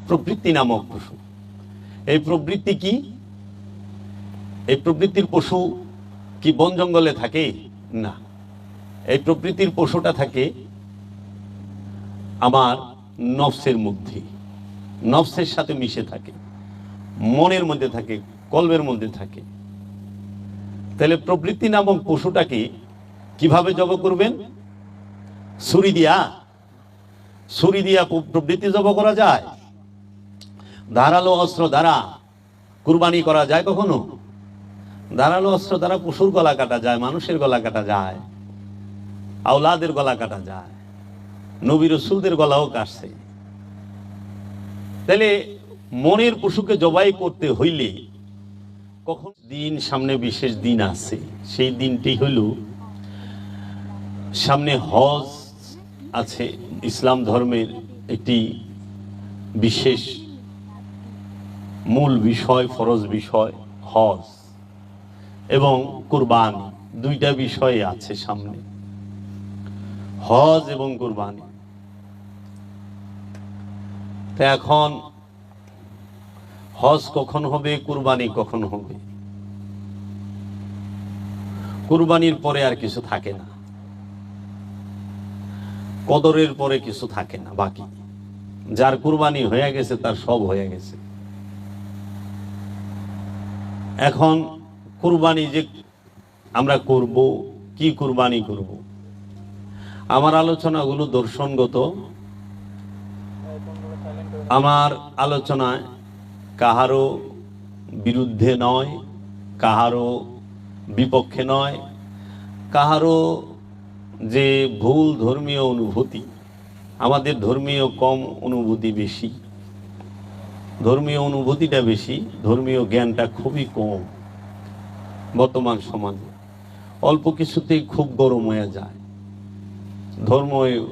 প্রবৃত্তি নামক পশু। এই প্রবৃত্তি কি? এই প্রবৃত্তির পশু কি বন জঙ্গলে থাকে? না, এই প্রবৃত্তির পশুটা থাকে আমার নফসের মধ্যে, নফসের সাথে মিশে থাকে, মনের মধ্যে থাকে, কলবের মধ্যে থাকে। তাহলে প্রবৃত্তি নামক পশুটাকে কিভাবে জব করবেন? ছুরি দিয়া প্রবৃত্তি জব করা যায়? ধারালো অস্ত্র দ্বারা কুরবানি করা যায় কখনো? ধারালো অস্ত্র দ্বারা পশুর গলা কাটা যায়, মানুষের গলা কাটা যায়, আওলাদের গলা কাটা যায়, নবী রাসূলদের গলাও কাটছে। তাহলে মনের পশুকে জবাই করতে হইলে কখন দিন, সামনে বিশেষ দিন আছে। সেই দিনটি হইল সামনে হজ আছে, ইসলাম ধর্মের একটি বিশেষ মূল বিষয়, ফরজ বিষয় হজ এবং কুরবানি, দুইটা বিষয় আছে সামনে, হজ এবং কুরবানি। তো এখন হজ কখন হবে, কুরবানি কখন হবে? কুরবানির পরে আর কিছু থাকে না, কদরের পরে কিছু থাকে না বাকি। যার কুরবানি হয়ে গেছে তার সব হয়ে গেছে। এখন কুরবানি যে আমরা করব, কি কুরবানি করব? আমার আলোচনাগুলো দর্শনগত, আমার আলোচনায় কাহারও বিরুদ্ধে নয়, কাহারও বিপক্ষে নয়, কাহারও যে ভুল ধর্মীয় অনুভূতি, আমাদের ধর্মীয় কম, অনুভূতি বেশি, ধর্মীয় অনুভূতিটা বেশি, ধর্মীয় জ্ঞানটা খুবই কম। বর্তমান সমাজে অল্প কিছুতেই খুব গরম হয়ে যায়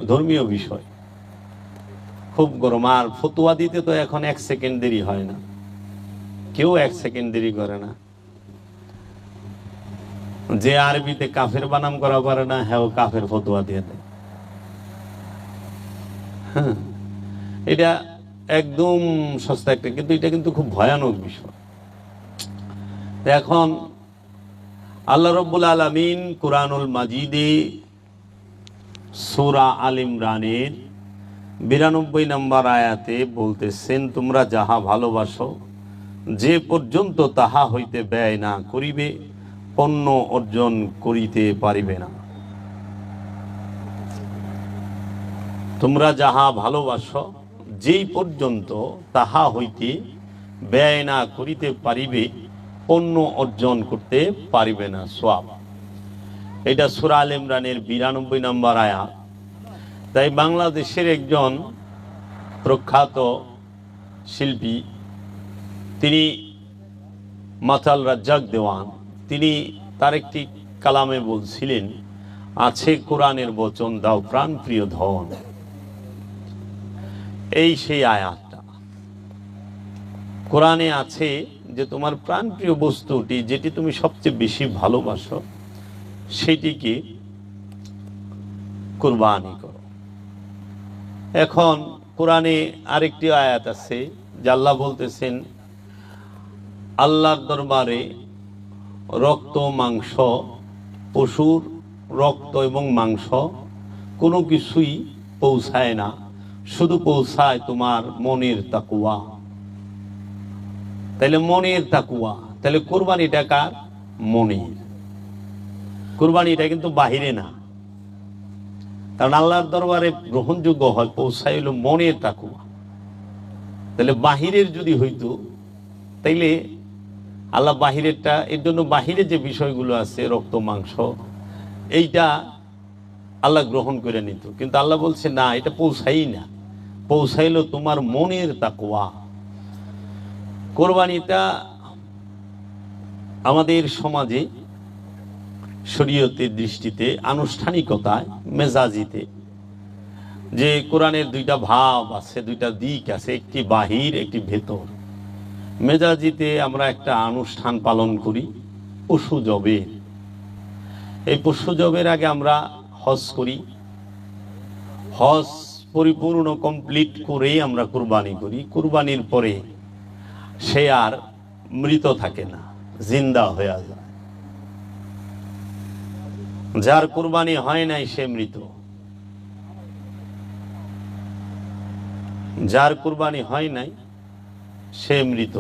ধর্মীয় বিষয়, খুব গরম। আর ফতোয়া দিতে তো এখন 1 সেকেন্ড দেরি হয় না, কেউ 1 সেকেন্ড দেরি করে না। যে আরবিতে কাফের বানাম করা পারে না, হ্যাঁ কাফের ফতোয়া দিয়ে দেয়। হ্যাঁ, এটা একদম সস্তা একটা, কিন্তু এটা কিন্তু খুব ভয়ানক বিষয়। এখন আল্লাহ রাব্বুল আলামিন কুরআনুল মাজিদে সূরা আল ইমরানের 92 নম্বর আয়াতে বলতেছেন, তোমরা যাহা ভালোবাসো, যে পর্যন্ত তাহা হইতে ব্যয় না করিবে, পণ্য অর্জন করিতে পারিবে না। তোমরা যাহা ভালোবাসো, যেই পর্যন্ত তাহা হইতে ব্যয় না করিতে পারিবে, পণ্য অর্জন করতে পারিবে না সওয়াব। এটা সূরা আল ইমরানের 92 নম্বর আয়াত। তাই বাংলাদেশের একজন প্রখ্যাত শিল্পী, তিনি মাতাল রাজ্জাক দেওয়ান, তিনি তার একটি কালামে বলছিলেন, আছে কোরআনের বচন, দাও প্রাণ প্রিয় ধন। এই সেই আয়াতটা কোরআনে আছে যে তোমার প্রাণপ্রিয় বস্তুটি, যেটি তুমি সবচেয়ে বেশি ভালোবাসো, সেটিকে কুরবানি করো। এখন কোরআনে আরেকটি আয়াত আছে যে আল্লাহ বলতেছেন, আল্লাহর দরবারে রক্ত মাংস, পশুর রক্ত এবং মাংস কোনো কিছুই পৌঁছায় না, শুধু পৌঁছায় তোমার মনের তাকওয়া। তাহলে মনের তাকওয়া, তাহলে কুরবানিটা কার? মনের। কুরবানিটা কিন্তু বাহিরে না, কারণ আল্লাহর দরবারে গ্রহণযোগ্য হয়, পৌঁছায় হলো মনের তাকওয়া। তাহলে বাহিরের যদি হইতো, তাইলে আল্লাহ বাহিরেরটা, এর জন্য বাহিরে যে বিষয়গুলো আছে রক্ত মাংস, এইটা আল্লাহ গ্রহণ করে নিত। কিন্তু আল্লাহ বলছে না, এটা পৌঁছাই না, পৌঁছাইলো তোমার মনের তাকওয়া। কোরবানিটা আমাদের সমাজে শরীয়তের দৃষ্টিতে, আনুষ্ঠানিকতায়, মেজাজিতে, যে কোরআনের দুইটা ভাব আছে, দুইটা দিক আছে, একটি বাহির, একটি ভেতর। মেজাজিতে আমরা একটা অনুষ্ঠান পালন করি পশু জবের। এই পশু জবের আগে আমরা হজ করি। হজ পরিপূর্ণ কমপ্লিট করেই আমরা কুরবানি করি। কুরবানির পরে সে আর মৃত থাকে না, জিন্দা হয়ে যায়। যার কুরবানি হয় নাই সে মৃত, যার কুরবানি হয় নাই সে মৃত,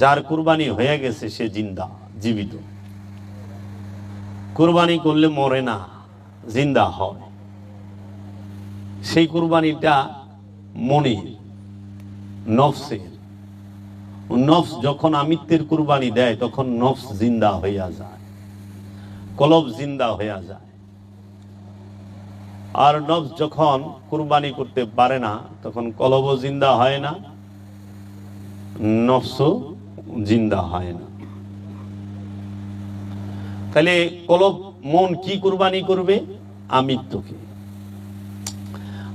যার কুরবানি হয়ে গেছে সে জিন্দা, জীবিত। কুরবানি করলে মরে না, জিন্দা হয়। সেই কুরবানিটা মনের, নফসের। নফস যখন আমিত্বের কুরবানি দেয় তখন নফস জিন্দা হইয়া যায়, কলব জিন্দা হইয়া যায়। আর নফস যখন কুরবানি করতে পারে না তখন কলবও জিন্দা হয় না, নফসও জিন্দা হয় না। তাহলে কলব, মন কি কুরবানি করবে? আমিত্বকে।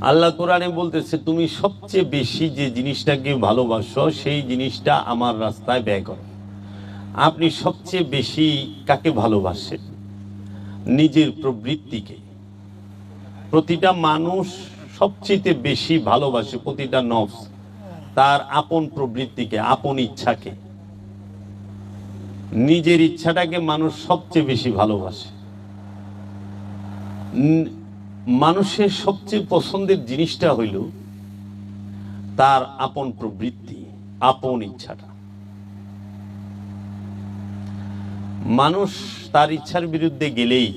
আল্লাহ কোরআনে বলতেছে, তুমি সবচেয়ে বেশি যে জিনিসটাকে ভালোবাসো সেই জিনিসটা আমার রাস্তায় ব্যয় করো। আপনি সবচেয়ে বেশি কাকে ভালোবাসেন? নিজের প্রবৃত্তিকে। প্রতিটা মানুষ সবচেয়ে বেশি ভালোবাসে, প্রতিটা নফস তার আপন প্রবৃত্তিকে, আপন ইচ্ছাকে। নিজের ইচ্ছাটাকে মানুষ সবচেয়ে বেশি ভালোবাসে। মানুষের সবচেয়ে পছন্দের জিনিসটা হইল তার আপন প্রবৃত্তি, আপন ইচ্ছাটা। মানুষ তার ইচ্ছার বিরুদ্ধে গেলেই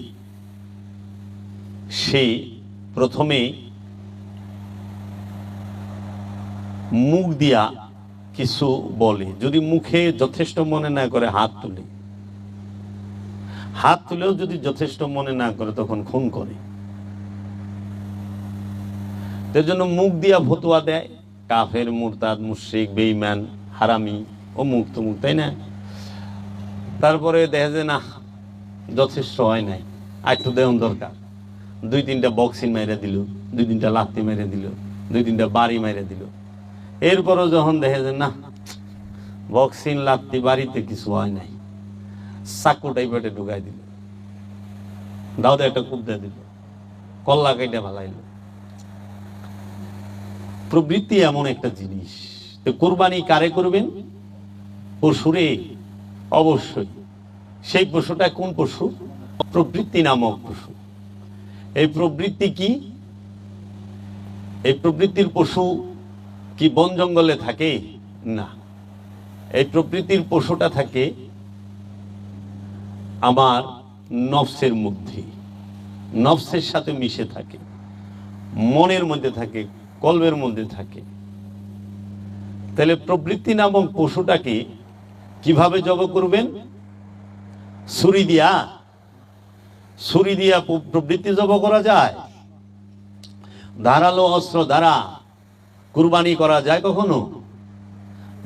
সে প্রথমে মুখ দিয়া কিছু বলে। যদি মুখে যথেষ্ট মনে না করে হাত তুলে, হাত তুলেও যদি যথেষ্ট মনে না করে তখন খুন করে। এর জন্য মুখ দিয়া ফতোয়া দেয়, কাফের, মুরতাদ, মুশরিক, বেঈমান, হারামি, অমুক তমুক, তাই না? তারপরে দেখা যায় না, যথেষ্ট হয় নাই, একটু দেওয়ান দরকার। 2-3টা বক্সিং মাইরা দিল, 2-3টা লাত্তি মাইরা দিল, 2-3টা বাড়ি মাইরা দিল। এরপরও যখন দেখা যায় না, বক্সিং, লাত্তি, বাড়িতে কিছু হয় নাই, চাকুটাই পেটে ঢুকাই দিল, দাউদে একটা কূপ দিয়ে দিল, কল্লা কাইটা ভালাইল। প্রবৃত্তি এমন একটা জিনিস। তো কুরবানি কারে করবেন? পশুরে, অবশ্যই। সেই পশুটা কোন পশু? প্রবৃত্তি নামক পশু। এই প্রবৃত্তি কি? এই প্রবৃত্তির পশু কি বন জঙ্গলে থাকে? না, এই প্রবৃত্তির পশুটা থাকে আমার নফসের মধ্যে, নফসের সাথে মিশে থাকে, মনের মধ্যে থাকে, কলবের মধ্যে থাকে। তাহলে প্রবৃত্তি নামক পশুটাকে কিভাবে জব করবেন? ছুরি দিয়া, ছুরি দিয়া প্রবৃত্তি জব করা যায়? ধারালো অস্ত্র দ্বারা কুরবানি করা যায় কখনো?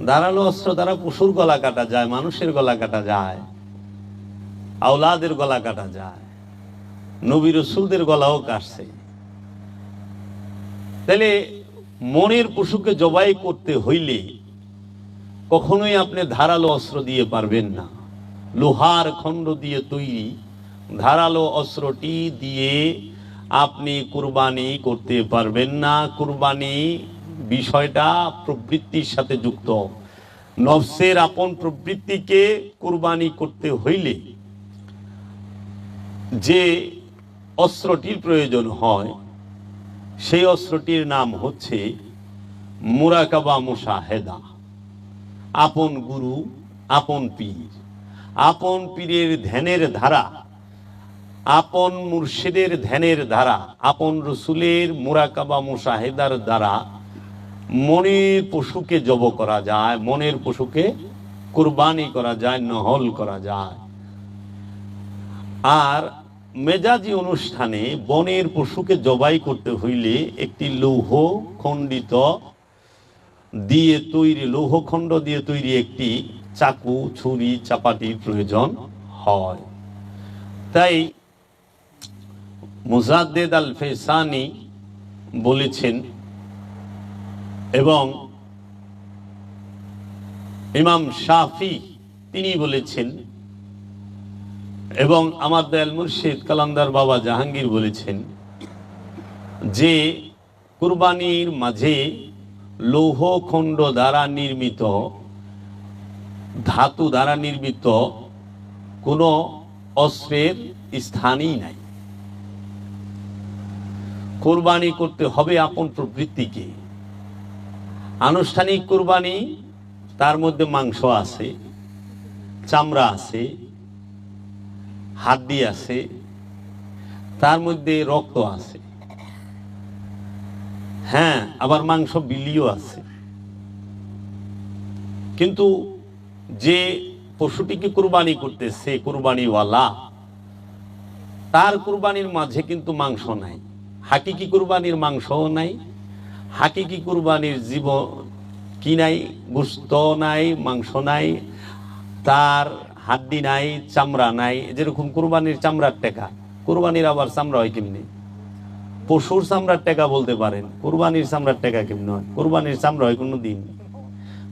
ধারালো অস্ত্র দ্বারা পশুর গলা কাটা যায়, মানুষের গলা কাটা যায়, আওলাদের গলা কাটা যায়, নবী রাসূলদের গলাও কাটছে। তাহলে মনের পশুকে জবাই করতে হইলে কখনোই আপনি ধারালো অস্ত্র দিয়ে পারবেন না। লোহার খণ্ড দিয়ে তৈরি ধারালো অস্ত্রটি দিয়ে আপনি কুরবানি করতে পারবেন না। কুরবানি বিষয়টা প্রবৃত্তির সাথে যুক্ত। নফসের আপন প্রবৃত্তিকে কুরবানি করতে হইলে যে অস্ত্রটির প্রয়োজন হয় সেই অস্ত্রটির নাম হচ্ছে মুরাকাবা, মুশাহেদা। আপন গুরু, আপন পীর, আপন পীরের ধ্যানের ধারা, আপন মুর্শিদের ধ্যানের ধারা, আপন রসুলের মুরাকাবা, মুশাহেদার দ্বারা মনের পশুকে জব করা যায়, মনের পশুকে কুরবানি করা যায়, নহল করা যায়। আর মেজাজি অনুষ্ঠানে বনের পশুকে জবাই করতে হইলে একটি লৌহ খণ্ডিত দিয়ে তৈরি, লৌহখণ্ড দিয়ে তৈরি একটি চাকু, ছুরি, চাপাটির প্রয়োজন হয়। তাই মুজাদ্দেদ আল ফেসানি বলেছেন এবং ইমাম শাফি তিনি বলেছেন এবং আমার দয়াল মুর্শিদ কালান্দার বাবা জাহাঙ্গীর বলেছেন যে কুরবানির মাঝে লৌহখণ্ড দ্বারা নির্মিত, ধাতু দ্বারা নির্মিত কোনো অস্ত্রের স্থানই নাই। কুরবানি করতে হবে আপন প্রবৃত্তিকে। আনুষ্ঠানিক কুরবানি, তার মধ্যে মাংস আছে, চামড়া আছে, হাড্ডি আছে, তার মধ্যে রক্ত আছে, হ্যাঁ, আবার মাংস বিলিও আছে। কিন্তু যে পশুটিকে কুরবানি করতেছে কুরবানিওয়ালা, তার কুরবানির মাঝে কিন্তু মাংস নাই। হাকিকি কুরবানির মাংসও নাই, হাকিকি কুরবানির জীব কি নাই, গোশত নাই, মাংস নাই, তার হাড্ডি নাই, চামড়া নাই। যেরকম কুরবানির চামড়ার টেকা, কুরবানির আবার চামড়া হয় কেমনি? পশুর চামড়ার টেকা বলতে পারেন, কুরবানির চামড়ার টেকা কেমনি হয়? কুরবানির চামড়া হয় কোনো দিন?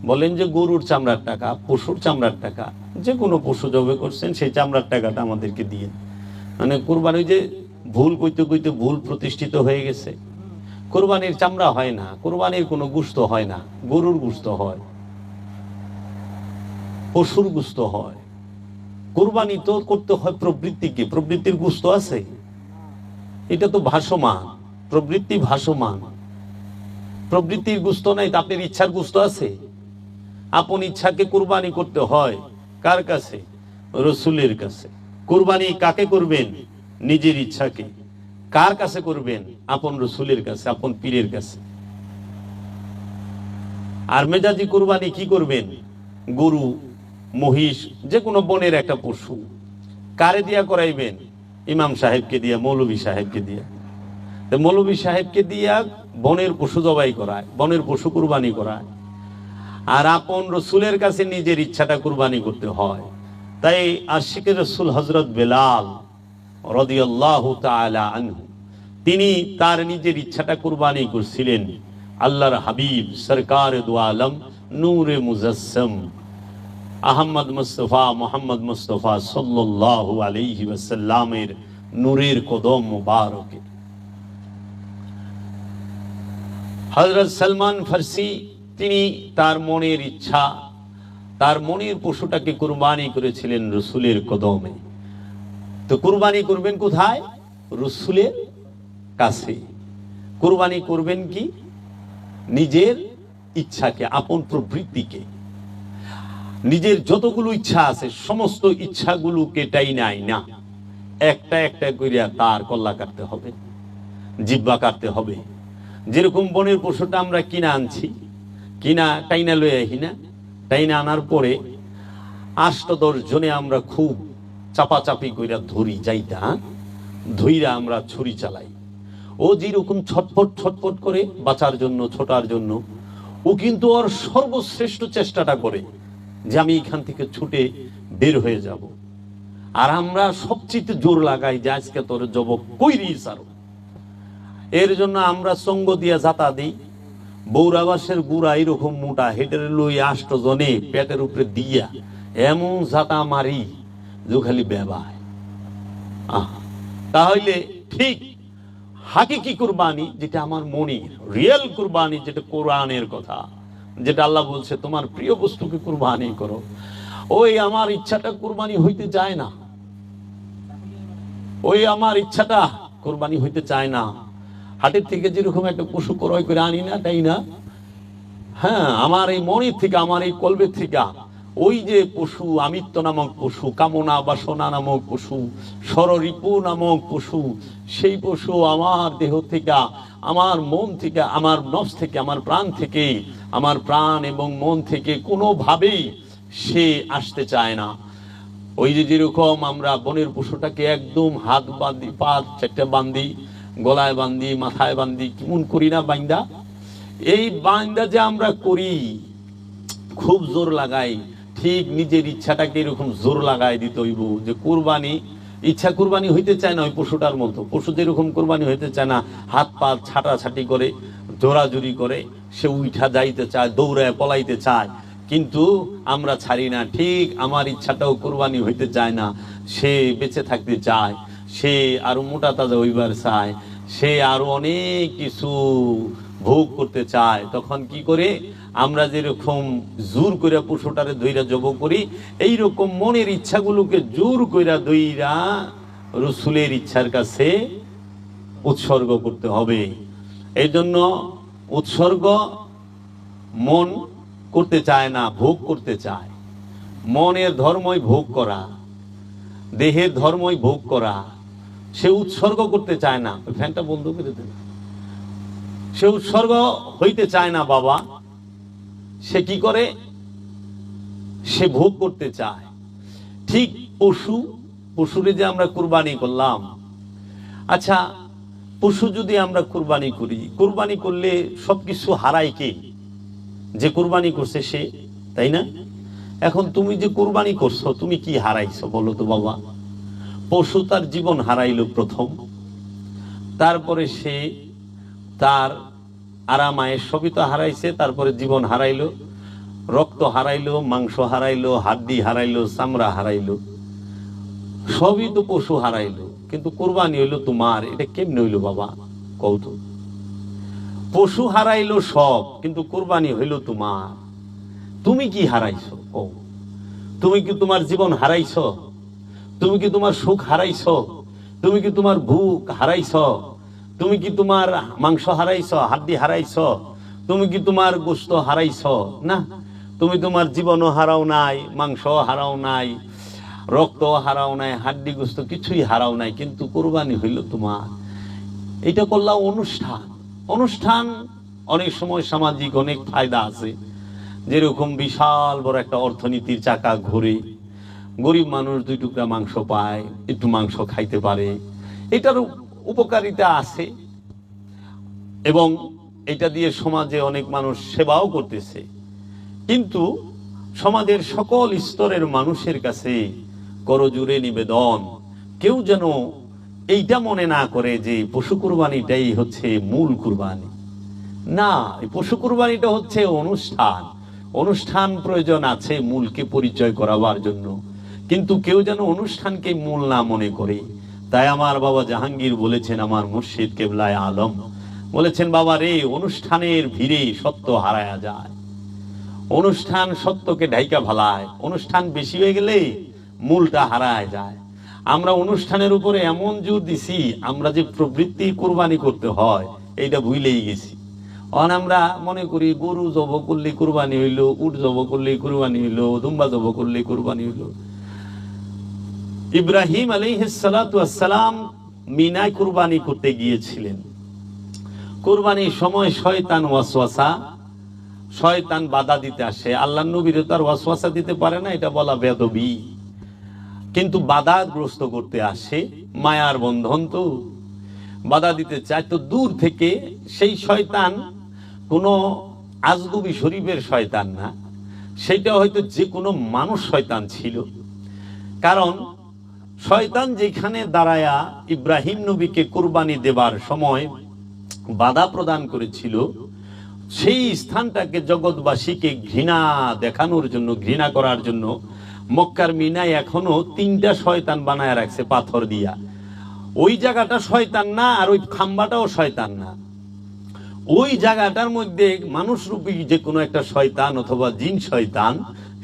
বলেন যে গরুর চামড়ার টাকা, পশুর চামড়ার টাকা, যে কোনো পশু জবে করছেন সেই চামড়ার টাকাটা আমাদেরকে দিয়ে, মানে কুরবানি যে ভুল কইতে কইতে ভুল প্রতিষ্ঠিত হয়ে গেছে। কুরবানির চামড়া হয় না, কুরবানির কোনো গোশত হয় না, গরুর গোশত হয়, পশুর গোশত হয়। কুরবানি তো করতে হয় প্রবৃত্তিকে, প্রবৃত্তির গোশত আছে, এটা তো ভাসমান, প্রবৃত্তি ভাসমান, প্রবৃত্তির গোশত নাই। তা আপনার ইচ্ছার গোশত আছে? আপন ইচ্ছাকে কুরবানি করতে হয় কার কাছে? রসুলের কাছে। কুরবানি কাকে করবেন? নিজের ইচ্ছাকে। কার কাছে করবেন? আপন রসুলের কাছে, আপন পীরের কাছে। আর মেজাজি কুরবানি কি করবেন? গরু, মহিষ, যে কোনো বনের একটা পশু। কারে দিয়া করাইবেন? ইমাম সাহেবকে দিয়া, মৌলভী সাহেবকে দিয়া। মৌলভী সাহেবকে দিয়া বনের পশু জবাই করায়, বনের পশু কুরবানি করায়। আর আপন রসুলের কাছে নিজের ইচ্ছাটা কুরবানি করতে হয়। তাই আশিকের রসুল হযরত বেলাল রাদিয়াল্লাহু তাআলা আনহু, তিনি তার নিজের ইচ্ছাটা কুরবানি করছিলেন আল্লাহর হাবিব সরকার দু আলম নূরে মুজাসসম আহমদ মুস্তফা মোহাম্মদ মুস্তফা সাল্লাল্লাহু আলাইহি ওয়াসাল্লামের নূরের কদম মুবারকে। হযরত সালমান ফারসি, তিনি তার মনের ইচ্ছা, তার মনের পশুটাকে কুরবানি করেছিলেন রসুলের কদমে। তো কুরবানি করবেন কোথায়? রসুলের কাছে। কুরবানি করবেন কি? নিজের ইচ্ছাকে, আপন প্রবৃত্তিকে। নিজের যতগুলো ইচ্ছা আছে সমস্ত ইচ্ছাগুলোকে টাইনাই না, একটা একটা করিয়া তার কল্লা কাটতে হবে, জিহ্বা কাটতে হবে। যেরকম বনের পশুটা আমরা কিনা আনছি, কিনা টাইনা লয়ে আহি না, টাইনা আনার পরে ৮-১০ জনে আমরা খুব চাপাচাপি কইরা ধরি, যাইতা ধইরা আমরা ছুরি চালাই। ও যেরকম ছটফট ছটফট করে বাঁচার জন্য, ছোটার জন্য, ও কিন্তু ওর সর্বশ্রেষ্ঠ চেষ্টাটা করে যে আমি এখান থেকে ছুটে বের হয়ে যাব। আর আমরা সবচেয়ে জোর লাগাই যে আজকে তোর জব কইরি সারো। এর জন্য আমরা সঙ্গ দিয়া যাতা দিই। বৌরাবাসের গুড়া এরকম মোটা, হেঁটে লই ৮ জনে পেটের উপরে দিয়া এমন যাতা মারি যে খালি বেবায়। তাহলে ঠিক হাকিকি কুরবানি, যেটা আমার মনের রিয়েল কুরবানি, যেটা কোরআনের কথা, যেটা আল্লাহ বলছে তোমার প্রিয় বস্তুকে কুরবানি করো, ওই আমার ইচ্ছাটা কুরবানি হইতে চায় না, ওই আমার ইচ্ছাটা কুরবানি হইতে চায় না। হাটের থেকে যেরকম একটা পশু ক্রয় করে আনি না, তাই না? হ্যাঁ, আমার এই মনের থেকে, আমার এই কলবের থেকে ওই যে পশু, আমিত্ব নামক পশু, কামনা বাসনা নামক পশু, ষড়রিপু নামক পশু, সেই পশু আমার দেহ থেকে, আমার মন থেকে, আমার নফস থেকে, আমার প্রাণ থেকে, আমার প্রাণ এবং মন থেকে কোনোভাবেই সে আসতে চায় না। ওই যে যেরকম আমরা বনের পশুটাকে একদম হাত বাঁধি, পা 4টে বান্ধি, গলায় বান্ধি, মাথায় বান্ধি, কেমন করি না বাইন্দা? এই বাইন্দা যে আমরা করি, খুব জোর লাগাই, ঠিক নিজের ইচ্ছাটাকে এরকম জোর লাগাই দিতে হইব যে কুরবানি, ইচ্ছা কুরবানি হইতে চায় না ওই পশুটার মতো। পশু যেরকম কুরবানি হইতে চায় না, হাত পা ছাটাছাটি করে, জোরাজুরি করে, সে উঠা যাইতে চায়, দৌড়ায় পলাইতে চায়, কিন্তু আমরা ছাড়ি না। ঠিক আমার ইচ্ছাটাও কুরবানি হইতে চায় না, সে বেঁচে থাকতে চায়, সে আরো মোটা তাজা হইবার চায়, সে আরো অনেক কিছু ভোগ করতে চায়, তখন কি করে আমরা যেরকম জোর করে পশুটারে ধইরা জব করি, এইরকম মনের ইচ্ছাগুলোকে জোর কইরা ধইরা রসুলের ইচ্ছার কাছে উৎসর্গ করতে হবে। এই জন্য উৎসর্গ মন করতে চায় না, ভোগ করতে চায়। মনের ধর্মই ভোগ করা, দেহের ধর্মই ভোগ করা। সে উৎসর্গ করতে চায় না। ওই ফ্যানটা বন্ধ করে দেবে। সে উৎসর্গ হইতে চায় না বাবা। সে কি করে? সে ভোগ করতে চায়। ঠিক পশুরে যে আমরা কুরবানি করলাম, আচ্ছা পশু যদি আমরা কুরবানি করি, কুরবানি করলে সবকিছু হারায় কে? যে কুরবানি করছে সে, তাই না? এখন তুমি যে কুরবানি করছো, তুমি কি হারাইছো বলো তো বাবা? পশু তার জীবন হারাইলো প্রথম, তারপরে সে তার আরামায়ের সবই তো হারাইছে, তারপরে জীবন হারাইলো, রক্ত হারাইলো, মাংস হারাইলো, হাড্ডি হারাইলো, চামড়া হারাইলো, সবই তো পশু হারাইলো। কিন্তু কুরবানি হইলো তোমার। এটা কেমনে হইলো বাবা কও তো? পশু হারাইলো সব, কিন্তু কুরবানি হইলো তোমার। তুমি কি হারাইছো কও? তুমি কি তোমার জীবন হারাইছো? তুমি কি তোমার সুখ হারাইছো? তুমি কি তোমার ভুক হারাইছো? তুমি কি তোমার মাংস হারাইছো, হাড্ডি হারাইছো? তুমি কি তোমার গোশত হারাইছো? না, তুমি তোমার জীবনও হারাও নাই, মাংস হারাও নাই, রক্ত হারাও নাই, হাড্ডি গোশত কিছুই হারাও নাই, কিন্তু কুরবানি হইল তোমার। এটা করলাম অনুষ্ঠান। অনুষ্ঠান অনেক সময় সামাজিক অনেক ফায়দা আছে। যেরকম বিশাল বড় একটা অর্থনীতির চাকা ঘুরে, গরিব মানুষ 2 টুকরা মাংস পায়, একটু মাংস খাইতে পারে, এটারও উপকারিতা আছে। এবং এটা দিয়ে সমাজে অনেক মানুষ সেবাও করতেছে। কিন্তু সমাজের সকল স্তরের মানুষের কাছে করজোড়ে নিবেদন, কেউ যেন এইটা মনে না করে যে পশু কুরবানিটাই হচ্ছে মূল কুরবানি। না, এই পশু কুরবানিটা হচ্ছে অনুষ্ঠান। অনুষ্ঠান প্রয়োজন আছে মূলকে পরিচয় করাবার জন্য, কিন্তু কেউ যেন অনুষ্ঠানকে মূল না মনে করে। তাই আমার বাবা জাহাঙ্গীর বলেছেন, আমার মুর্শিদ কেবলায় আলম বলেছেন, বাবা রে, অনুষ্ঠানের ভিড়ে সত্য হারায়া যায়। অনুষ্ঠান সত্যকে ঢাইকা ভালায়। অনুষ্ঠান বেশি হয়ে গেলে মূলটা হারায় যায়। আমরা অনুষ্ঠানের উপরে এমন জোর দিছি, আমরা যে প্রবৃত্তি কুরবানি করতে হয় এইটা ভুলেই গেছি। আমরা মনে করি গরু জব করলে কুরবানি হইলো, উট জব করলে কুরবানি হইলো, দুম্বা জব করলে কুরবানি হইলো। ইব্রাহিম আলাইহিস সালাতু ওয়াস সালাম মিনায় কুরবানি করতে গিয়েছিলেন। কুরবানির সময় শয়তান ওয়াসওয়াসা, শয়তান বাধা দিতে আসে। আল্লাহর নবীরে তো আর ওয়াসওয়াসা দিতে পারে না, এটা বলা বেদবি। কিন্তু বাধাগ্রস্ত করতে আসে, মায়ার বন্ধন তো, বাধা দিতে চায়। তো দূর থেকে সেই শয়তান কোনো আজগুবি শরীফের শয়তান না, সেটা হয়তো যে কোনো মানুষ শয়তান ছিল। কারণ শয়তান যেখানে দাঁড়ায়া ইব্রাহিম নবীকে কুরবানি দেবার সময় বাধা প্রদান করেছিল, সেই স্থানটাকে জগৎবাসীকে ঘৃণা দেখানোর জন্য, ঘৃণা করার জন্য মক্কার মিনায় এখনো 3টা শয়তান বানায় রাখছে পাথর দিয়া। ওই জায়গাটা শয়তান না, আর ওই খাম্বাটাও শয়তান না। ওই জায়গাটার মধ্যে মানুষরূপী যে কোনো একটা শয়তান অথবা জিন শয়তান,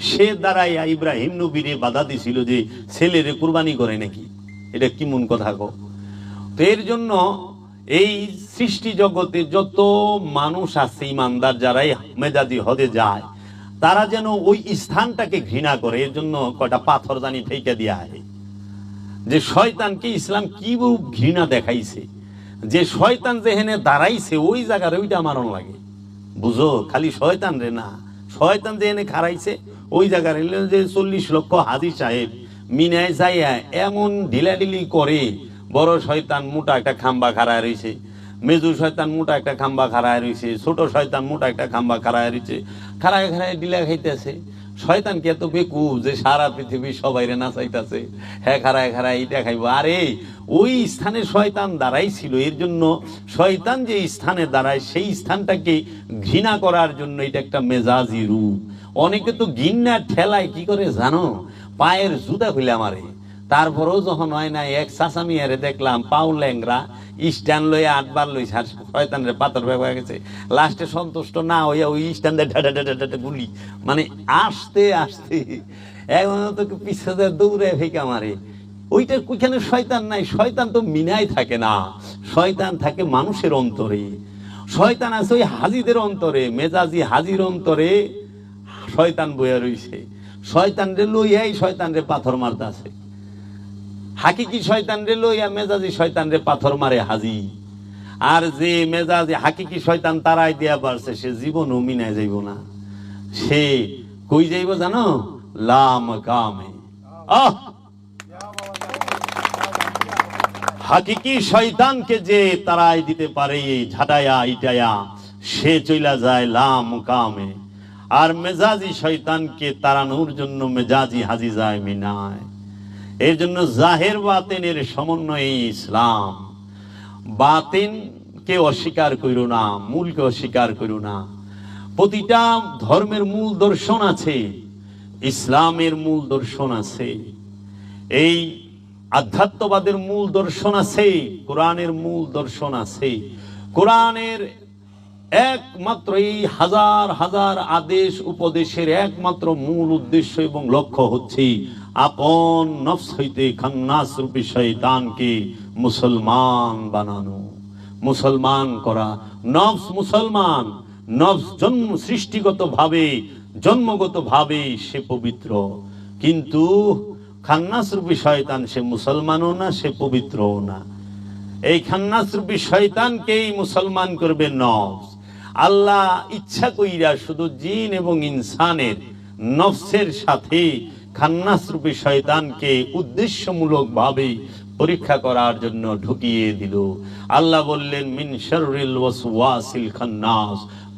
সে দাঁড়াইয়া ইব্রাহিম নবীরে বাধা দিছিল যে ছেলেরে কুরবানি করে নাকি। এটা কি মন কথা গো? তো এর জন্য এই সৃষ্টি জগতে যত মানুষ আছে ইমানদার, যারাই মেজাজি হদে যায়, তারা যেন ওই স্থানটাকে ঘৃণা করে। এর জন্য কয়টা পাথর জানি ফেঁকে দেয়া হয়। যে শয়তানকে ইসলাম কি রূপ ঘৃণা দেখাইছে, যে শয়তান যেখানে দাঁড়াইছে ওই জায়গার ওইটা মারণ লাগে। বুঝো, খালি শয়তান রে না, শয়তান যেখানে খারাইছে ওই জায়গার। যে 40 লক্ষ হাজী সাহেব মিনায় যাইয়া এমন ঢিলাঢিলি করে, বড় শয়তান মোটা একটা খাম্বা খাড়ায় রয়েছে, মেজু শয়তান মোটা একটা খাম্বা খাড়ায় রয়েছে, ছোট শয়তান মোটা একটা খাম্বা খাড়ায় রয়েছে, খাড়ায় খাড়ায় ডিলা খাইতেছে। শয়তান কি এত বেকু যে সারা পৃথিবী সবাই রে নাচাইতেছে, হ্যাঁ খাড়ায় খাড়ায় এটা খাইবো? আরে ওই স্থানে শয়তান দাঁড়াই ছিল। এর জন্য শয়তান যে স্থানে দাঁড়ায় সেই স্থানটাকে ঘৃণা করার জন্য এটা একটা মেজাজি রূপ। অনেকে তো ঘৃণা ঠেলায় কি করে জানো? পায়ের জুতা খুলে মারে, তারপরেও যখন হয় না, এক চাচামিয়ারে দেখলাম পাউ ল্যাংরা স্ট্যান্ড লইয়া 8 বার লইছে, আর শয়তানের পাথর হয়ে গেছে। লাস্টে সন্তুষ্ট না হইয়া ওই স্ট্যান্ডে ঢাটা গুলি, মানে আসতে আসতে এখন তো পিছনে দৌড়ে ফেঁকা মারে। ওইটা ওইখানে শয়তান নাই, শয়তান তো মিনায় থাকে না, শয়তান থাকে মানুষের অন্তরে। শয়তান আছে ওই হাজিদের অন্তরে, মেজাজি হাজির অন্তরে শয়তান বইয়া রইছে। শয়তান রে লইয়াই শয়তান রে পাথর মারতে আছে। হাকিকি শয়তান রে লইয়া মেজাজি শয়তান রে পাথর মারে হাজি। আর যে মেজাজি হাকিকি শয়তান তারাই দিয়া পারছে, সে জীবনও মিনায় যাইব না। সে কই যাইব জানো? লাম কামে। হাকিকি শয়তানকে যে তারাই দিতে পারে ঝাঁটায়া ইটায়া, সে চইলা যায় লাম কামে। আর মেজাজি শয়তানকে তাড়ানোর জন্য মেজাজি হাজি যায় মিনায়। এর জন্য জাহের বাতিনের সমন্বয়ে ইসলাম। বাতিনকে অস্বীকার করো না, মূলকে অস্বীকার করো না। প্রতিটা ধর্মের মূল দর্শন আছে, ইসলামের মূল দর্শন আছে, এই আধ্যাত্মবাদের মূল দর্শন আছে, কোরআনের মূল দর্শন আছে। কোরআনের একমাত্র এই হাজার হাজার আদেশ উপদেশের একমাত্র মূল উদ্দেশ্য এবং লক্ষ্য হচ্ছে আপন নফস হইতে খান্নাস রূপী শয়তানকে মুসলমান বানানো, মুসলমান করা। নফস মুসলমান, নফস জন্ম সৃষ্টিগত ভাবে জন্মগত ভাবে সে পবিত্র, কিন্তু খান্নাস রূপী শয়তান সে মুসলমানও না, সে পবিত্রও না। এই খান্নাস রূপী শয়তানকেই মুসলমান করবে নফস। আল্লাহ ইচ্ছা কইরা শুধু জিন এবং ইনসানের নফসের সাথে খান্নাস রূপী শয়তানকে উদ্দেশ্যমূলক ভাবে পরীক্ষা করার জন্য ঢুকিয়ে দিল। আল্লাহ বললেন, মিন শাররিল ওয়াসওয়াসিল খান্নাস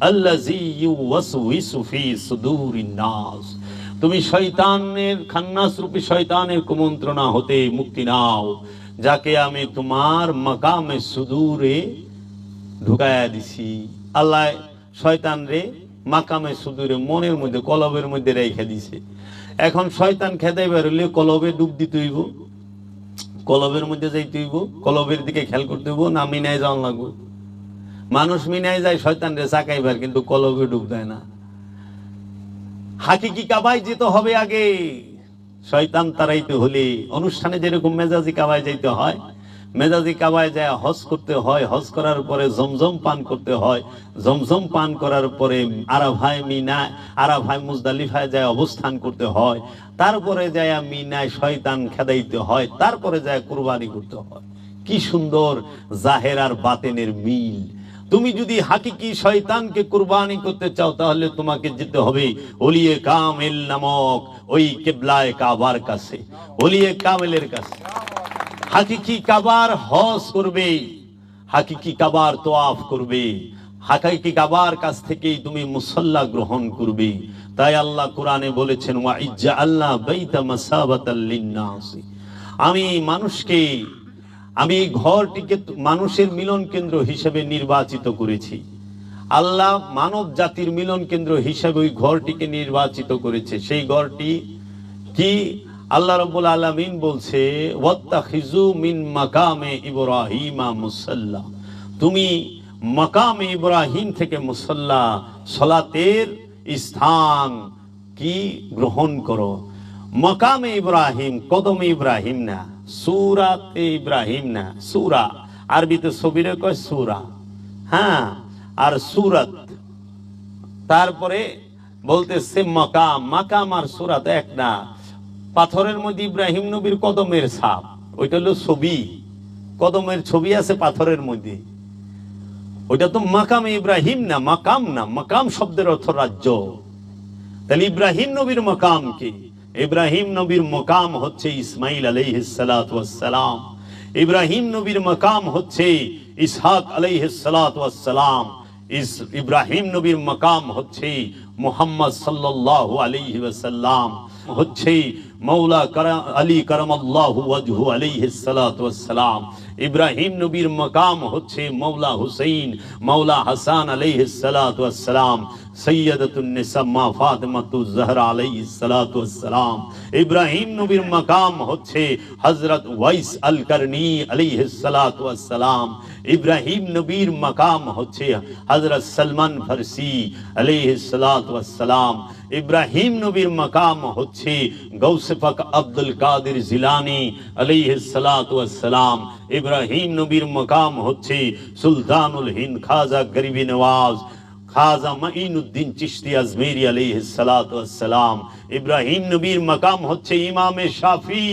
আল্লাযী ইউওয়াসউইসু ফি সুদুরিন নাস। তুমি শয়তানের, খান্নাস রূপী শয়তানের কুমন্ত্রণা হতে মুক্তি নাও, যাকে আমি তোমার মাকামে সুদূরে ঢুকায়া দিছি। আল্লাহ শয়তান রে মাকামে সুদূরে, মনের মধ্যে, কলবের মধ্যে রেখে দিছে। এখন শয়তান খেদাই বেরোলে কলবে ডুব দিতে হইব, কলবের মধ্যে যাইতে হইব, কলবের দিকে খেয়াল করতে হইব, না মিনায় যাওয়া লাগবে। মানুষ মিনায় যায় শয়তান রে চাকাইবার, কিন্তু কলবে ডুব দেয় না। হাকিকি কাবায় যেতে হবে আগে। শয়তান তারাইতে হলে অনুষ্ঠানে যেরকম মেজাজি কাবায় যাইতে হয়, মেজাজি কাবায় যায় হজ করতে হয়, হজ করার পরে জমজম পান করতে হয়, জমজম পান করার পরে আরাফায় মিনা, আরাফায় মুজদালিফায় যায় অবস্থান করতে হয়, তারপরে যায় মিনায় শয়তান খেদাইতে হয়, তারপরে যায় কুরবানি করতে হয়। কি সুন্দর জাহের আর বাতেনের মিল। তুমি যদি হাকিকি শয়তানকে কুরবানি করতে চাও, তাহলে তোমাকে যেতে হবে ওলিয়ে কামেল নামক ওই কিবলায়ে কাবার কাছে, ওলিয়ে কামেলের কাছে। হাকিকি কাবার হজ করবে, হাকিকি কাবার তোয়াফ করবে, হাকিকি কাবার কাছ থেকেই তুমি মুসাল্লা গ্রহণ করবে। তাই আল্লাহ কোরআনে বলেছেন, ওয়া ইজ্জাআলনা বাইতা মাসাবাতাল লিন্নাস। আমি মানুষকে, আমি ঘরটিকে মানুষের মিলন কেন্দ্র হিসেবে নির্বাচিত করেছি। আল্লাহ মানব জাতির মিলন কেন্দ্র হিসেবে ওই ঘরটিকে নির্বাচিত করেছে। সেই ঘরটি কি? আল্লাহ রাব্বুল আলামিন বলছে, ওয়াত্তাখিযু মিন মাকামে ইব্রাহিমা মুসাল্লা। তুমি মাকামে ইব্রাহিম থেকে মুসাল্লা, সালাতের স্থান কি গ্রহণ করো। মাকামে ইব্রাহিম, কদমে ইব্রাহিম না, সূরাতে ইব্রাহিম না। সূরা আরবিতে ছবিরে কয় সূরা, হ্যাঁ, আর সূরাত। তারপরে বলতেছে মাকাম, মাকাম আর সূরাত এক না। পাথরের মধ্যে ইব্রাহিম নবীর কদমের ছাপ, ওইটা হলো ছবি, কদমের ছবি আছে পাথরের মধ্যে, ওইটা তো মাকামে ইব্রাহিম না, মাকাম না। মাকাম শব্দের অর্থ রাজ্য। তাহলে ইব্রাহিম নবীর মাকাম কি? ইব্রাহিম নবীর মাকাম হচ্ছে ইসমাইল আলাইহিস সালাতু ওয়াস সালাম। ইব্রাহিম নবীর মাকাম হচ্ছে ইসহাক আলাইহিস সালাতু ওয়াস সালাম। ইব্রাহিম নবীর মাকাম হচ্ছে মুহাম্মদ সাল্লাল্লাহু আলাইহি ওয়াসাল্লাম হচ্ছে মৌলা আলী কারামাল্লাহু ওয়াজহু আলাইহিস সালাতু ওয়াস সালাম। ইব্রাহিম নবীর মাকাম হচ্ছে মৌলা হুসাইন, মৌলা হাসান আলাইহিস সালাতু ওয়াস সালাম, সৈয়দাতুন নিসা মা ফাতিমাতুজ জাহরা আলাইহিস সালাতু ওয়াস সালাম। ইব্রাহিম নবীর মাকাম হচ্ছে হযরত ওয়াইস আল করনী আলাইহিস সালাতু ওয়াস সালাম। ইব্রাহিম নবীর মাকাম হচ্ছে হযরত সলমান ফারসি আলাইহিস সালাতু ওয়াস সালাম। ইব্রাহিম নবীর মাকাম হচ্ছে গৌসে পাক আব্দুল কাদের জিলানী আলাইহিস সালাতু ওয়াস সালাম। ইব্রাহিম নবীর মাকাম হচ্ছে সুলতানুল হিন্দ খাজা গরিবি নওয়াজ খাজা মাইনুদ্দিন চিশতি আজমেরি আলাইহিস সালাতু ওয়াস সালাম। ইব্রাহিম নবীর মাকাম হচ্ছে ইমামে শাফি,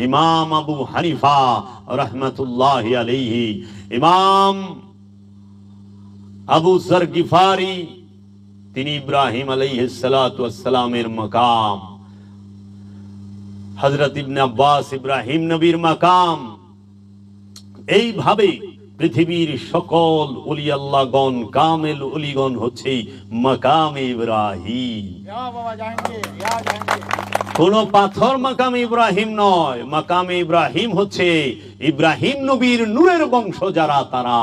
ইমাম আবু হানিফা রাহমাতুল্লাহি আলাইহি, ইমাম আবু যর গিফারি, তিনি ইব্রাহিম আলাইহিস সালাতু ওয়াস সালামের মাকাম। হযরত ইবনে আব্বাস ইব্রাহিম নবীর মাকাম। এইভাবে পৃথিবীর সকল ওলি আল্লাহগণ কামেল ওলিগণ হচ্ছে মাকামে ইব্রাহিম। কোন পাথর মাকামে ইব্রাহিম নয়, মাকামে ইব্রাহিম হচ্ছে ইব্রাহিম নবীর নূরের বংশ যারা, তারা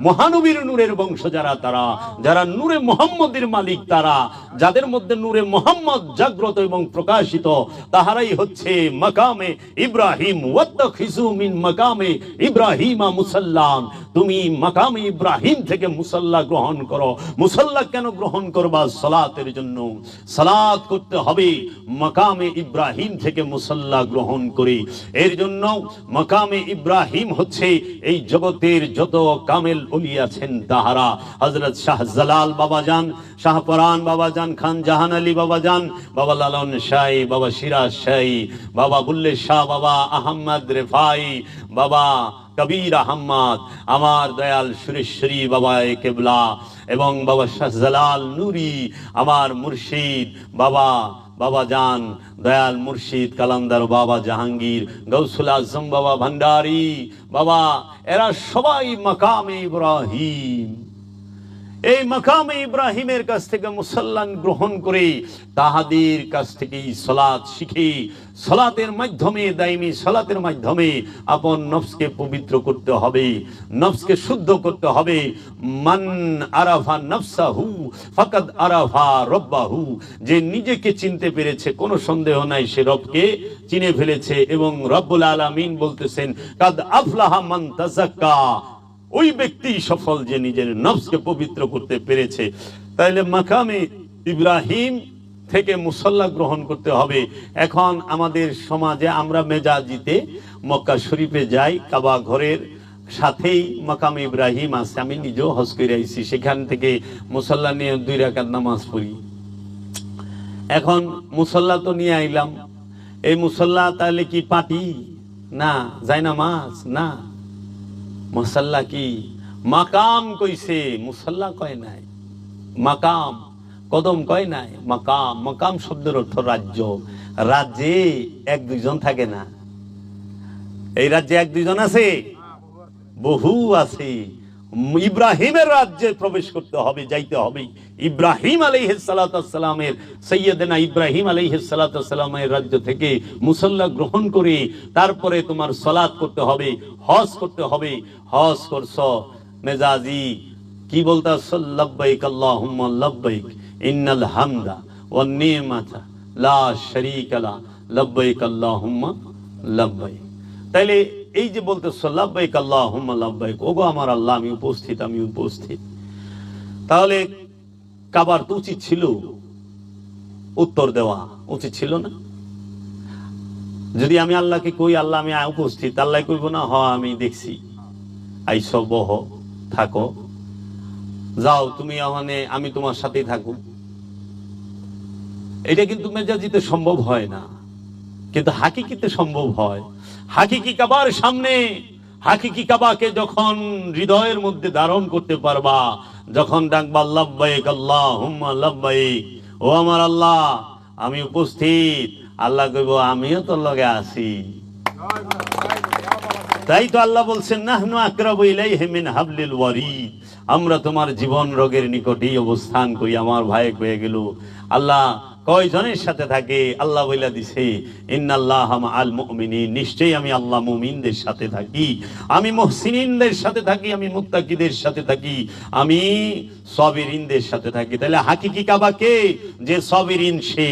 মহানবীর নূরের বংশ যারা, তারা যারা নূরে মুহাম্মদের মালিক, তারা যাদের মধ্যে নূরে মুহাম্মদ জাগ্রত এবং প্রকাশিত, তাহারাই হচ্ছে মাকামে ইব্রাহিম। ওয়াত্তাখিযু মিন মাকামে ইব্রাহিমা মুসাল্লান, তুমি মাকামে ইব্রাহিম থেকে মুসাল্লা গ্রহণ করো। মুসাল্লা কেন গ্রহণ করবা? সালাতের জন্য। সালাত করতে হবে মাকামে ইব্রাহিম থেকে মুসাল্লা গ্রহণ করে। এর জন্য মাকামে ইব্রাহিম হচ্ছে এই জগতের যত কামেল ওলি আছেন তাহারা, হযরত শাহজালাল বাবাজান, শাহপরান বাবাজান, খান জাহান আলী বাবাজান, বাবা লালন শাহী, বাবা সিরাজ শাহী, বাবা বুল্লে শাহ, বাবা আহমদ রেফাই, বাবা কবির আহমদ, আমার দয়াল সুরেশ্বরী বাবা কেবলা, এবং বাবা শাহজালাল নুরি, আমার মুর্শিদ বাবা বাবাজান দয়াল মুর্শিদ কালান্দার বাবা জাহাঙ্গীর, গৌসুল আজম বাবা ভান্ডারী বাবা, এরা সবাই মাকামে ইব্রাহিম। এই মাকামে ইব্রাহিমের কাছ থেকে মুসল্লান গ্রহণ করে তাহাদের কাছ থেকে সালাত শিখে, সালাতের মাধ্যমে, দাইমি সালাতের মাধ্যমে আপন নফসকে পবিত্র করতে হবে, নফসকে শুদ্ধ করতে হবে। মান আরাফা নফসাহু ফাকাদ আরাফা রব্বাহু, যে নিজেকে চিনতে পেরেছে কোনো সন্দেহ নাই সে রবকে চিনে ফেলেছে। এবং রব্বুল আলামিন বলতেছেন কাদ আফলাহা মান তাযাক্কা, ওই ব্যক্তি সফল যে নিজের নফসকে পবিত্র করতে পেরেছে। তাইলে মাকামে ইব্রাহিম থেকে মুসল্লা গ্রহণ করতে হবে। এখন আমাদের সমাজে আমরা মেজাজিতে মক্কা শরীফে যাই, কাবা ঘরের সাথেই মাকামে ইব্রাহিম আছে। আমি নিজেও হজ করে আইছি, সেখান থেকে মুসল্লা নিয়ে 2 রাকাত নামাজ পড়ি। এখন মুসল্লা তো নিয়ে আইলাম, এই মুসল্লা তাহলে কি পাটি? না। যায় নামাজ? না। মুসল্লা কি? মাকাম কইছে, মুসল্লা কয় নাই। মাকাম কদম কয় নাই, মাকাম। মাকাম শব্দের অর্থ রাজ্য। রাজ্যে 1-2 জন থাকে না। এই রাজ্যে 1-2 জন আছে, বহু আছে। ইব্রাহিমের রাজ্যে প্রবেশ করতে হবে, যাইতে হবে। ইব্রাহিম আলাইহিস সালাতু ওয়াস সালামের, সাইয়্যিদনা ইব্রাহিম আলাইহিস সালাতু ওয়াস সালামের রাজ্য থেকে মুসল্লা গ্রহণ করে তারপরে তোমার সালাত করতে হবে, হজ করতে হবে। হজ করছো, মেজাজি কি বলতাছ? লাব্বাইক আল্লাহুম্মা লাব্বাইক ইন্নাল হামদা ওয়ান নি'মাতা লা শারীকা লা লাব্বাইক আল্লাহুম্মা লাব্বাইক। তাইলে এই যে বলতেছ লাব্বাইক আল্লাহুম্মা লাব্বাইক, ওগো আমার আল্লাহ আমি উপস্থিত, আমি উপস্থিত। তাহলে কাবার তো উচিত ছিল উত্তর দেওয়া, উচিত ছিল না? যদি আমি আল্লাহকে কই আল্লাহ আমি উপস্থিত, আল্লাহ কইব না হ আমি দেখছি, আইসো বহ থাকো, যাও তুমি, আমি তোমার সাথেই থাকো। এটা কিন্তু মেজাজিতে সম্ভব হয় না, কিন্তু হাকিকিতে সম্ভব হয়। হাকিকি কাবার সামনে, হাকিকি কাবাকে যখন হৃদয়ের মধ্যে ধারণ করতে পারবা, যখন ডাকবা লাব্বাইক আল্লাহুম্মা লাব্বাইক, ও আমার আল্লাহ আমি উপস্থিত, আল্লাহ কইব আমিও তোর লগে আছি। তাই তো আল্লাহ বলছেন নাহনু আকরাবু ইলাইহি মিন হাবলিল ওয়ারিদ, আমরা তোমার জীবন রোগের নিকটেই অবস্থান করি। আমার ভাই হয়ে গেল আল্লাহ কয়জনের সাথে থাকে? আল্লাহ বইলা দিছে ইন্নাল্লাহা মাআল মুমিনিন, নিশ্চয়ই আমি আল্লাহ মুমিনদের সাথে থাকি, আমি মুহসিনিনদের সাথে থাকি, আমি মুত্তাকিদের সাথে থাকি, আমি সাবিরিনদের সাথে থাকি। তাহলে হাকিকি কাবা কে? যে সাবিরিন সে।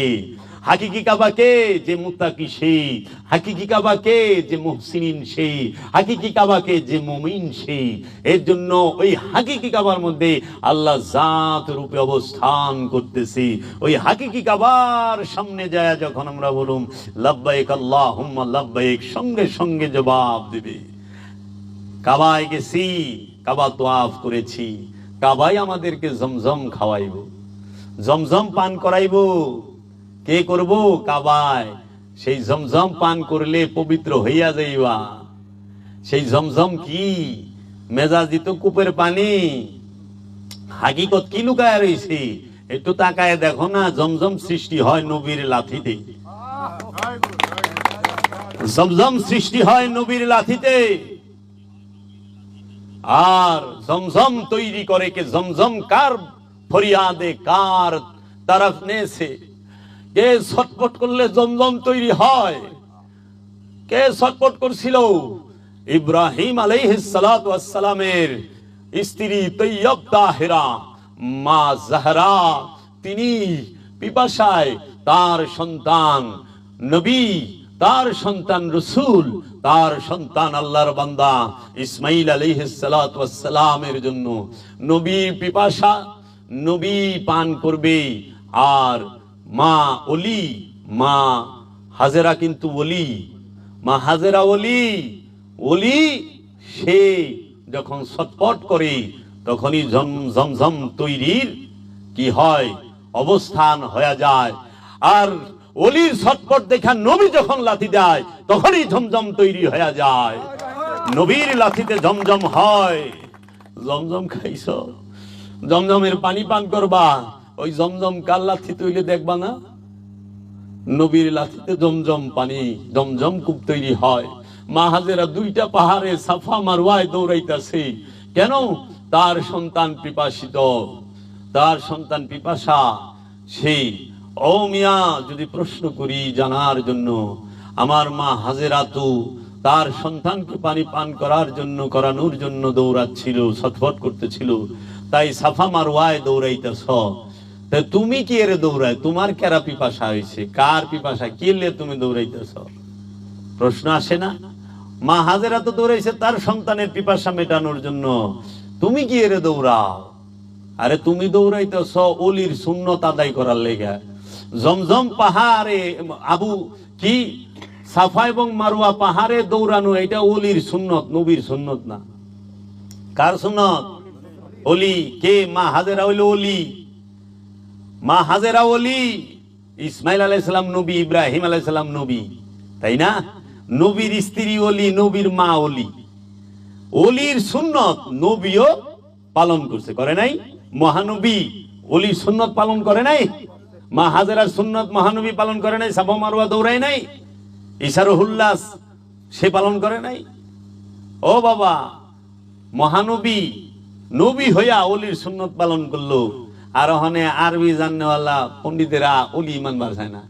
হাকিকি কাবা কে? যে মুত্তাকি সে। হাকিকি কাবা কে? যে মুহসিনিন সে। হাকিকি কাবা কে? যে মুমিন সে। এর জন্য ওই হাকিকি কাবার মধ্যে আল্লাহ জাত রূপে অবস্থান করতেছে। ওই হাকিকি কাবার সামনে যায় যখন আমরা বলুম লাব্বাইক আল্লাহুম্মা লাব্বাইক, সঙ্গে সঙ্গে জবাব দিবে। কাবায় গেছি, কাবা তোয়াফ করেছি, কাবাই আমাদেরকে জমজম খাওয়াইব, জমজম পান করাইব। কে করব? কাবায়। সেই জমজম পান করলে পবিত্র হইয়া যাইবা। সেই জমজম কি? মেজাজি তো কূপের পানি। হাকিকত কি লুকায় রয়েছে? একটু তাকায় দেখো না। জমজম সৃষ্টি হয় নবীর লাথিতে। জমজম সৃষ্টি হয় নবীর লাথিতে। আর জমজম তৈরি করে কে? জমজম কার ফরিয়াদে, কার তরফ নেছে? কে ছটফট করলে জমজম তৈরি হয়? কে ছটফট করছিল? ইব্রাহিম আলাইহিস সালাতু ওয়াস সালামের স্ত্রী তৈয়ব তাহেরা মা জাহরা, তিনি পিপাসায় তার সন্তান নবী, তার সন্তান রাসূল, তার সন্তান আল্লাহর বান্দা ইসমাঈল আলাইহিস সালাতু ওয়াস সালামের জন্য নবী পিপাসা, নবী পান করবে। আর মা ওলি, মা হাজেরা কিন্তু ওলি, মা হাজেরা ওলি। ওলি সে যখন ছটফট করে তখনই জমজম তৈরির কি হয়? অবস্থান হয়ে যায়। আর ওলির ছটফট দেখা নবী যখন লাথি দেয় তখনই জমজম তৈরি হয়ে যায়। নবীর লাথিতে জমজম হয়। জমজম খাইছ, জমজমের পানি পান করবা, ওই জমজম কার লাথি তৈরি দেখবা না? নবীর লাথিতে জমজম পানি, জমজম কূপ তৈরি হয়। মা হাজেরা দুইটা পাহাড়ে সাফা মারওয়ায় দৌড়াইতেছে। কেন? তার সন্তান পিপাসিত, তার সন্তান পিপাসা। সেই ও মিয়া, যদি প্রশ্ন করি জানার জন্য, আমার মা হাজেরা তো তার সন্তানকে পানি পান করার জন্য, করানোর জন্য দৌড়াচ্ছিল, ছটফট করতেছিল। তাই সাফা মারওয়ায় দৌড়াইতেছ। তুমি কি এর দৌড়ায়? তোমার কেরা পিপাসা হয়েছে? কার পিপাসা? কি লে তুমি দৌড়াইতেছ? প্রশ্ন আসে না? মা হাজেরা তো দৌড়াইছে তার সন্তানের পিপাসা মেটানোর জন্য। তুমি কি এর দৌড়াও? আরে তুমি দৌড়াইতেছ ওলির সুন্নত আদায় করার লেগা। জমজম পাহাড়ে আবু কি সাফা এবং মারওয়া পাহাড়ে দৌড়ানো, এটা ওলির সুন্নত, নবীর সুন্নত না। কার সুন্নত? ওলি। কে? মা হাজেরা হইল ওলি। মা হাজেরা ওলি। ইসমাইল আলাইহিস সালাম নবী, ইব্রাহিম আলাইহিস সালাম নবী, তাই না? নবীর স্ত্রী ওলি, নবীর মা ওলি। ওলির সুন্নত নবীও পালন করছে, করে নাই? মহানবী ওলির সুন্নত পালন করে নাই? মা হাজেরার সুন্নত মহানবী পালন করে নাই? সাফা মারওয়া দৌড়ায় নাই? ইশারুহুল্লাস সে পালন করে নাই? ও বাবা, মহানবী নবী হইয়া ওলির সুন্নত পালন করলো। আর ওখানে আরবি জাননেওয়ালা পণ্ডিতেরা ওলি ইমান বাড়ায় না।